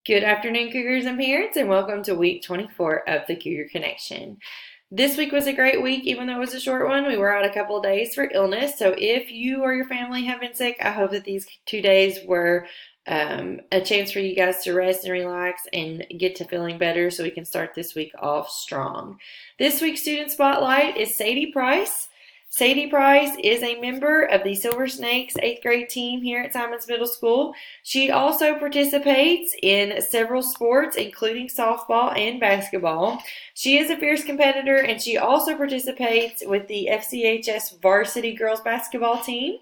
Good afternoon, Cougars and parents, and welcome to week 24 of the Cougar Connection. This week was a great week, even though it was a short one. We were out a couple of days for illness, so if you or your family have been sick, I hope that these 2 days were a chance for you guys to rest and relax and get to feeling better so we can start this week off strong. This week's student spotlight is Sadie Price. Sadie Price is a member of the Silver Snakes 8th grade team here at Simons Middle School. She also participates in several sports, including softball and basketball. She is a fierce competitor, and she also participates with the FCHS varsity girls basketball team.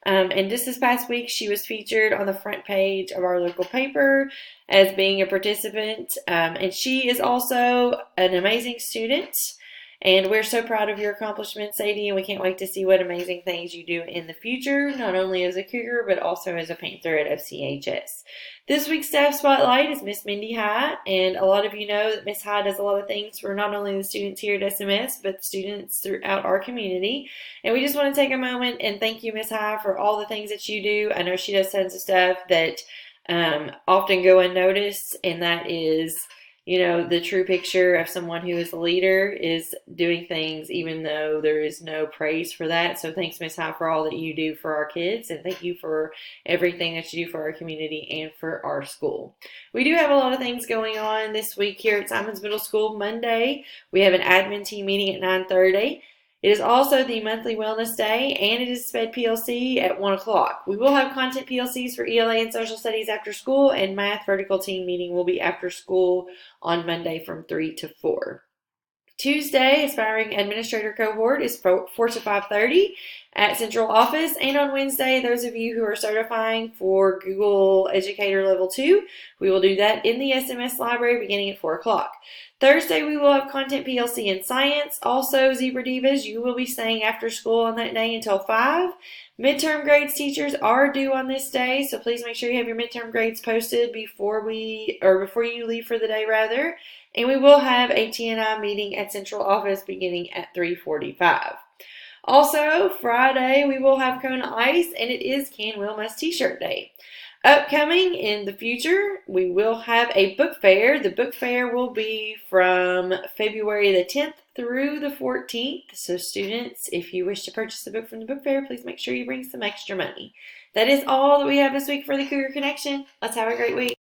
And just this past week, she was featured on the front page of our local paper as being a participant. And she is also an amazing student. And we're so proud of your accomplishments, Sadie, and we can't wait to see what amazing things you do in the future, not only as a Cougar, but also as a Panther at FCHS. This week's staff spotlight is Miss Mindy High, and a lot of you know that Miss High does a lot of things for not only the students here at SMS, but the students throughout our community. And we just want to take a moment and thank you, Miss High, for all the things that you do. I know she does tons of stuff that often go unnoticed, and that is the true picture of someone who is a leader is doing things even though there is no praise for that. So thanks, Miss High, for all that you do for our kids, and thank you for everything that you do for our community and for our school. We do have a lot of things going on this week here at Simons Middle School. Monday, we have an admin team meeting at 9:30. It is also the monthly wellness day, and it is SPED PLC at 1 o'clock. We will have content PLCs for ELA and social studies after school, and math vertical team meeting will be after school on Monday from 3 to 4. Tuesday, aspiring administrator cohort is 4 to 5:30 at central office. And on Wednesday, those of you who are certifying for Google Educator Level 2, we will do that in the SMS library beginning at 4 o'clock. Thursday, we will have content PLC in science. Also, Zebra Divas, you will be staying after school on that day until 5. Midterm grades teachers are due on this day, so please make sure you have your midterm grades posted before you leave for the day, rather. And we will have a TNI meeting at central office beginning at 3:45. Also, Friday, we will have Kona Ice, and it is Can Will Must T-shirt day. Upcoming in the future, we will have a book fair. The book fair will be from February the 10th through the 14th. So students, if you wish to purchase a book from the book fair, please make sure you bring some extra money. That is all that we have this week for the Cougar Connection. Let's have a great week.